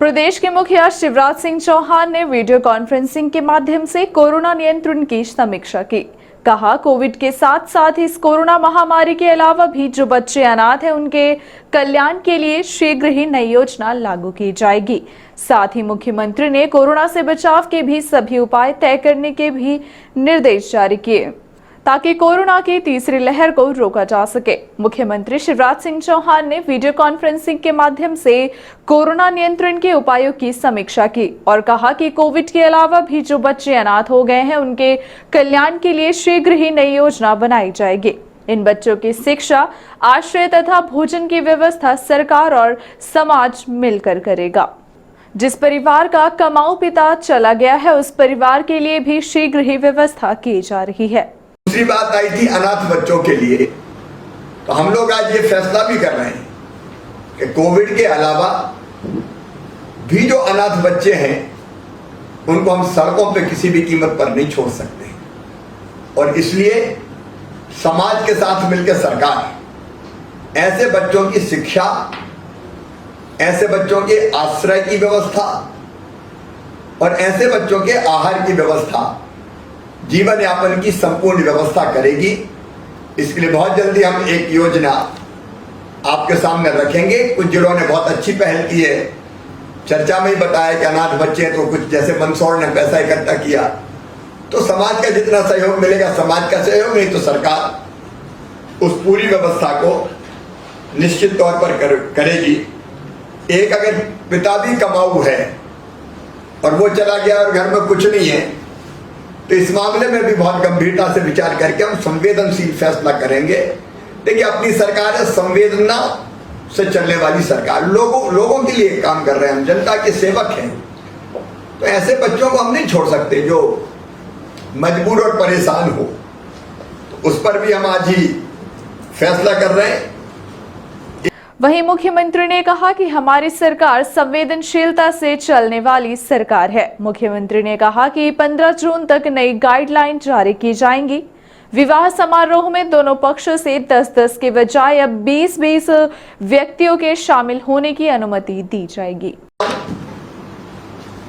प्रदेश के मुखिया शिवराज सिंह चौहान ने वीडियो कॉन्फ्रेंसिंग के माध्यम से कोरोना नियंत्रण की समीक्षा की। कहा, कोविड के साथ साथ इस कोरोना महामारी के अलावा भी जो बच्चे अनाथ हैं उनके कल्याण के लिए शीघ्र ही नई योजना लागू की जाएगी। साथ ही मुख्यमंत्री ने कोरोना से बचाव के भी सभी उपाय तय करने के भी निर्देश जारी किए ताकि कोरोना की तीसरी लहर को रोका जा सके। मुख्यमंत्री शिवराज सिंह चौहान ने वीडियो कॉन्फ्रेंसिंग के माध्यम से कोरोना नियंत्रण के उपायों की समीक्षा की और कहा कि कोविड के अलावा भी जो बच्चे अनाथ हो गए हैं उनके कल्याण के लिए शीघ्र ही नई योजना बनाई जाएगी। इन बच्चों की शिक्षा, आश्रय तथा भोजन की व्यवस्था सरकार और समाज मिलकर करेगा। जिस परिवार का कमाऊ पिता चला गया है उस परिवार के लिए भी शीघ्र ही व्यवस्था की जा रही है। दूसरी बात आई थी अनाथ बच्चों के लिए, तो हम लोग आज ये फैसला भी कर रहे हैं कि कोविड के अलावा भी जो अनाथ बच्चे हैं उनको हम सड़कों पे किसी भी कीमत पर नहीं छोड़ सकते और इसलिए समाज के साथ मिलकर सरकार ऐसे बच्चों की शिक्षा, ऐसे बच्चों के आश्रय की व्यवस्था और ऐसे बच्चों के आहार की व्यवस्था, जीवन यापन की संपूर्ण व्यवस्था करेगी। इसके लिए बहुत जल्दी हम एक योजना आपके सामने रखेंगे। कुछ जिलों ने बहुत अच्छी पहल की है, चर्चा में ही बताया कि अनाथ बच्चे हैं तो कुछ जैसे मंदसौर ने पैसा इकट्ठा किया, तो समाज का जितना सहयोग मिलेगा समाज का सहयोग, नहीं तो सरकार उस पूरी व्यवस्था को निश्चित तौर पर करेगी। एक अगर पिता भी कमाऊ है और वो चला गया और घर में कुछ नहीं है तो इस मामले में भी बहुत गंभीरता से विचार करके हम संवेदनशील फैसला करेंगे। देखिए, अपनी सरकार है संवेदना से चलने वाली सरकार, लोगों के लिए काम कर रहे हैं, हम जनता के सेवक हैं। तो ऐसे बच्चों को हम नहीं छोड़ सकते जो मजबूर और परेशान हो, तो उस पर भी हम आज ही फैसला कर रहे हैं। वहीं मुख्यमंत्री ने कहा कि हमारी सरकार संवेदनशीलता से चलने वाली सरकार है। मुख्यमंत्री ने कहा कि 15 जून तक नई गाइडलाइन जारी की जाएंगी। विवाह समारोह में दोनों पक्षों से 10-10 के बजाय अब 20-20 व्यक्तियों के शामिल होने की अनुमति दी जाएगी।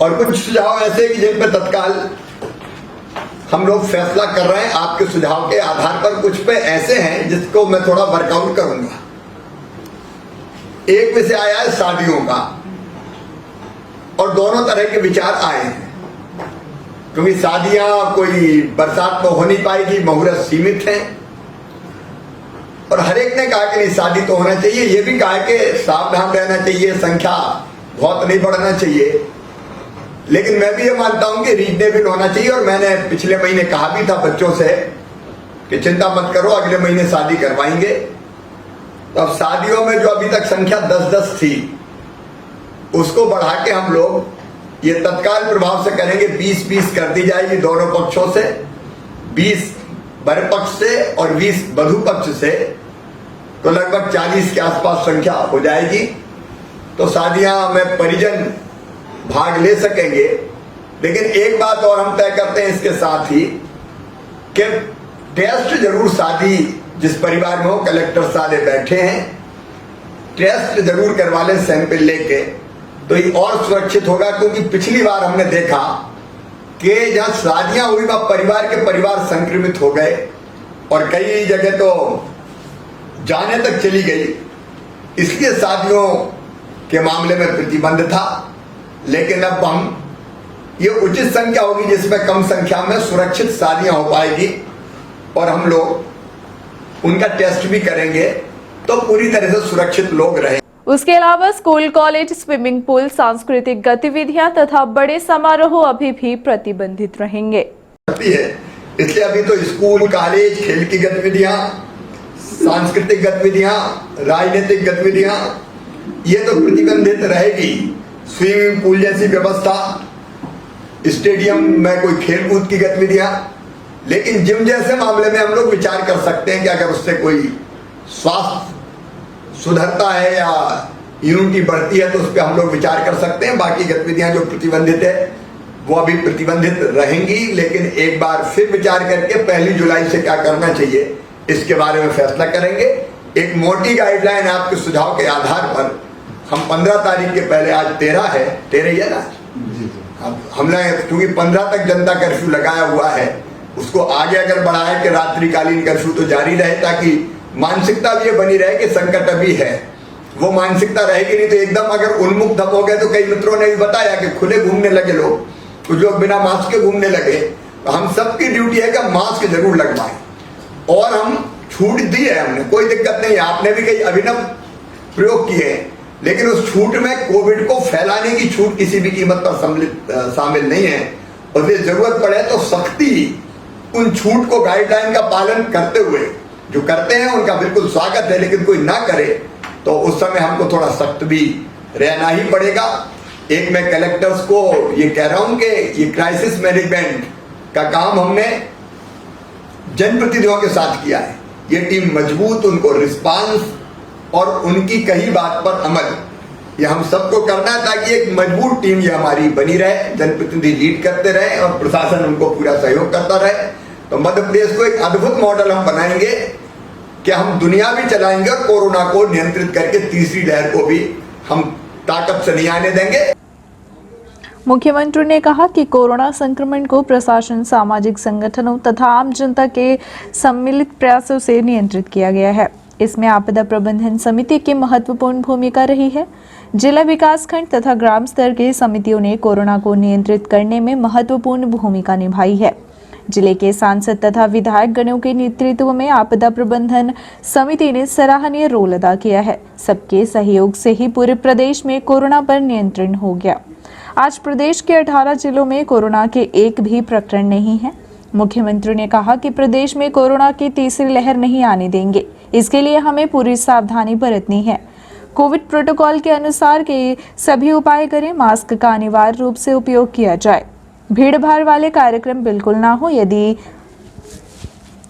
और कुछ सुझाव ऐसे कि जिन पर तत्काल हम लोग फैसला कर रहे हैं आपके सुझाव के आधार पर। कुछ पे ऐसे हैं जिसको मैं थोड़ा वर्कआउट करूंगा। एक विषय आया है शादियों का और दोनों तरह के विचार आए हैं, क्योंकि शादियां कोई बरसात में हो नहीं पाएगी, मुहूर्त सीमित हैं और हर एक ने कहा कि नहीं शादी तो होना चाहिए। ये भी कहा कि सावधान रहना चाहिए, संख्या बहुत नहीं बढ़ना चाहिए, लेकिन मैं भी ये मानता हूं कि रीजनेबल होना चाहिए। और मैंने पिछले महीने कहा भी था बच्चों से कि चिंता मत करो, अगले महीने शादी करवाएंगे। तो अब शादियों में जो अभी तक संख्या 10-10 थी उसको बढ़ा के हम लोग ये तत्काल प्रभाव से करेंगे, 20-20 कर दी जाएगी दोनों पक्षों से, 20 वर पक्ष से और 20 वधू पक्ष से, तो लगभग 40 के आसपास संख्या हो जाएगी। तो शादियां में परिजन भाग ले सकेंगे। लेकिन एक बात और हम तय करते हैं इसके साथ ही कि टेस्ट जरूर शादी जिस परिवार में हो, कलेक्टर सारे बैठे हैं, टेस्ट जरूर करवा लें सैंपल लेके, तो ये और सुरक्षित होगा। क्योंकि पिछली बार हमने देखा कि जहां शादियां हुई वहां परिवार के परिवार संक्रमित हो गए और कई जगह तो जाने तक चली गई। इसलिए शादियों के मामले में प्रतिबंध था, लेकिन अब हम ये उचित संख्या होगी जिसमें कम संख्या में सुरक्षित शादियां हो पाएगी और हम लोग उनका टेस्ट भी करेंगे तो पूरी तरह से सुरक्षित लोग रहें। उसके अलावा स्कूल, कॉलेज, स्विमिंग पूल, सांस्कृतिक गतिविधियां तथा बड़े समारोह अभी भी प्रतिबंधित रहेंगे। इसलिए अभी तो स्कूल, कॉलेज, खेल की गतिविधियां, सांस्कृतिक गतिविधियां, राजनीतिक गतिविधियां ये तो प्रतिबंधित रहेगी। स्विमिंग पूल जैसी व्यवस्था, स्टेडियम में कोई खेल कूद की गतिविधियां, लेकिन जिम जैसे मामले में हम लोग विचार कर सकते हैं कि अगर उससे कोई स्वास्थ्य सुधरता है या इम्यूनिटी बढ़ती है तो उस पर हम लोग विचार कर सकते हैं। बाकी गतिविधियां जो प्रतिबंधित है वो अभी प्रतिबंधित रहेंगी, लेकिन एक बार फिर विचार करके 1 जुलाई से क्या करना चाहिए इसके बारे में फैसला करेंगे। एक मोटी गाइडलाइन आपके सुझाव के आधार पर हम 15 तारीख के पहले, आज 13 है, 13 ही है ना, अब हमने क्योंकि 15 तक जनता कर्फ्यू लगाया हुआ है, उसको आगे अगर बढ़ाए कि रात्रिकालीन कर्फ्यू तो जारी रहे, ताकि मानसिकता भी ये बनी रहे कि संकट अभी है। वो मानसिकता रहेगी नहीं तो एकदम अगर उन्मुक्त हो गए, तो कई मित्रों ने भी बताया कि खुले घूमने लगे लोग, कुछ लोग बिना मास्क के घूमने लगे। तो हम सबकी ड्यूटी है कि मास्क जरूर लगवाएं। और हम छूट दी है हमने, कोई दिक्कत नहीं है, आपने भी कई अभिनव प्रयोग किए, लेकिन उस छूट में कोविड को फैलाने की छूट किसी भी कीमत पर शामिल नहीं है। और यदि जरूरत पड़े तो सख्ती उन छूट को, गाइडलाइन का पालन करते हुए, जो करते हैं उनका बिल्कुल स्वागत है, लेकिन कोई ना करे तो उस समय हमको थोड़ा सख्त भी रहना ही पड़ेगा। एक मैं कलेक्टर्स को ये कह रहा हूं कि ये क्राइसिस मैनेजमेंट का काम हमने जनप्रतिनिधियों के साथ किया है। ये टीम मजबूत, उनको रिस्पांस और उनकी कही बात पर अमल, ये हम सबको करना है, ताकि एक मजबूत टीम ये हमारी बनी रहे, जनप्रतिनिधि लीड करते रहे और प्रशासन उनको पूरा सहयोग करता रहे। तो मध्य प्रदेश को एक अद्भुत मॉडल हम बनाएंगे कि हम दुनिया भी चलाएंगे और कोरोना को नियंत्रित करके तीसरी लहर को भी हम ताकत से नहीं आने देंगे। मुख्यमंत्री ने कहा कि कोरोना संक्रमण को प्रशासन, सामाजिक संगठनों तथा आम जनता के सम्मिलित प्रयासों से नियंत्रित किया गया है। इसमें आपदा प्रबंधन समिति की महत्वपूर्ण भूमिका रही है। जिला विकास खंड तथा ग्राम स्तर की समितियों ने कोरोना को नियंत्रित करने में महत्वपूर्ण भूमिका निभाई है। जिले के सांसद तथा विधायक गणों के नेतृत्व में आपदा प्रबंधन समिति ने सराहनीय रोल अदा किया है। सबके सहयोग से ही पूरे प्रदेश में कोरोना पर नियंत्रण हो गया। आज प्रदेश के 18 जिलों में कोरोना के एक भी प्रकरण नहीं है। मुख्यमंत्री ने कहा कि प्रदेश में कोरोना की तीसरी लहर नहीं आने देंगे, इसके लिए हमें पूरी सावधानी बरतनी है। कोविड प्रोटोकॉल के अनुसार के सभी उपाय करें, मास्क का अनिवार्य रूप से उपयोग किया जाए, भीड़ भाड़ वाले कार्यक्रम बिल्कुल ना हो। यदि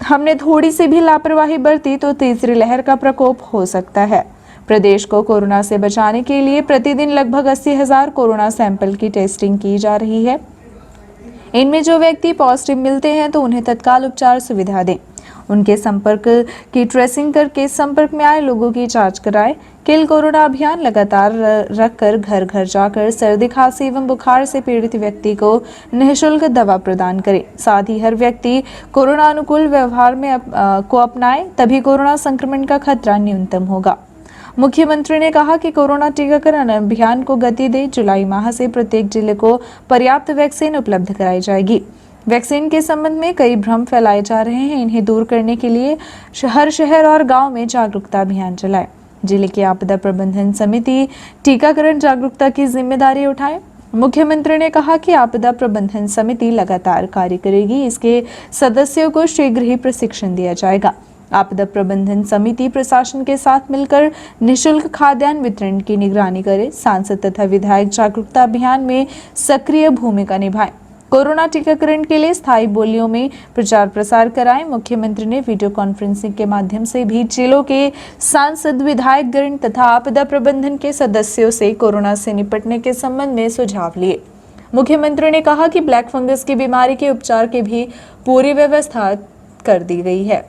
हमने थोड़ी सी भी लापरवाही बरती तो तीसरी लहर का प्रकोप हो सकता है। प्रदेश को कोरोना से बचाने के लिए प्रतिदिन लगभग 80,000 कोरोना सैंपल की टेस्टिंग की जा रही है। इनमें जो व्यक्ति पॉजिटिव मिलते हैं तो उन्हें तत्काल उपचार सुविधा दें। उनके संपर्क की ट्रेसिंग करके संपर्क में आए लोगों की जांच कराएं। किल कोरोना अभियान लगातार रखकर घर घर जाकर सर्दी, खांसी एवं बुखार से पीड़ित व्यक्ति को निःशुल्क दवा प्रदान करें। साथ ही हर व्यक्ति कोरोना अनुकूल व्यवहार में को अपनाए, तभी कोरोना संक्रमण का खतरा न्यूनतम होगा। मुख्यमंत्री ने कहा कि कोरोना टीकाकरण अभियान को गति दे। जुलाई माह से प्रत्येक जिले को पर्याप्त वैक्सीन उपलब्ध कराई जाएगी। वैक्सीन के संबंध में कई भ्रम फैलाए जा रहे हैं, इन्हें दूर करने के लिए हर शहर और गांव में जागरूकता अभियान चलाए। जिले की आपदा प्रबंधन समिति टीकाकरण जागरूकता की जिम्मेदारी उठाए। मुख्यमंत्री ने कहा कि आपदा प्रबंधन समिति लगातार कार्य करेगी, इसके सदस्यों को शीघ्र ही प्रशिक्षण दिया जाएगा। आपदा प्रबंधन समिति प्रशासन के साथ मिलकर निःशुल्क खाद्यान्न वितरण की निगरानी करे। सांसद तथा विधायक जागरूकता अभियान में सक्रिय भूमिका निभाएं। कोरोना टीकाकरण के लिए स्थायी बोलियों में प्रचार प्रसार कराएं। मुख्यमंत्री ने वीडियो कॉन्फ्रेंसिंग के माध्यम से भी जिलों के सांसद, विधायक गण तथा आपदा प्रबंधन के सदस्यों से कोरोना से निपटने के संबंध में सुझाव लिए। मुख्यमंत्री ने कहा कि ब्लैक फंगस की बीमारी के उपचार की भी पूरी व्यवस्था कर दी गई है।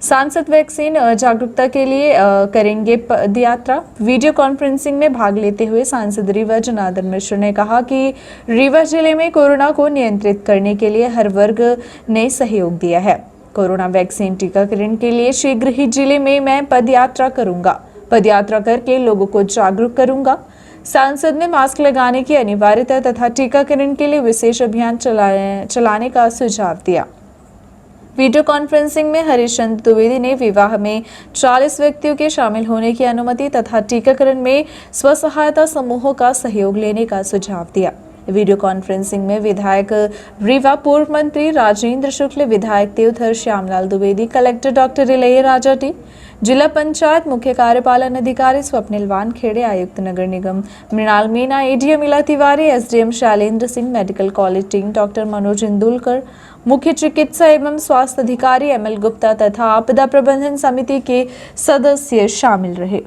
सांसद वैक्सीन जागरूकता के लिए करेंगे पदयात्रा। वीडियो कॉन्फ्रेंसिंग में भाग लेते हुए सांसद रीवा जनार्दन मिश्र ने कहा कि रीवा जिले में कोरोना को नियंत्रित करने के लिए हर वर्ग ने सहयोग दिया है। कोरोना वैक्सीन टीकाकरण के लिए शीघ्र ही जिले में मैं पदयात्रा करूंगा। पदयात्रा करके लोगों को जागरूक करूंगा। सांसद ने मास्क लगाने की अनिवार्यता तथा टीकाकरण के लिए विशेष अभियान चलाने का सुझाव दिया। वीडियो कॉन्फ्रेंसिंग में हरिश्चंद्र द्विवेदी ने विवाह में 40 व्यक्तियों के शामिल होने की अनुमति तथा टीकाकरण में स्व सहायता समूहों का सहयोग लेने का सुझाव दिया। वीडियो कॉन्फ्रेंसिंग में विधायक रीवा, पूर्व मंत्री राजेंद्र शुक्ल, विधायक Devdhar Shyamlal Dwivedi, collector doctor Ilaiyaraja T, जिला पंचायत मुख्य कार्यपालन अधिकारी स्वप्निल वानखेड़े, आयुक्त नगर निगम Mrinal Meena, ADM Ila Tiwari, SDM Shailendra Singh, medical college team doctor Manoj Indulkar, मुख्य चिकित्सा एवं स्वास्थ्य अधिकारी एमएल गुप्ता तथा आपदा प्रबंधन समिति के सदस्य शामिल रहे।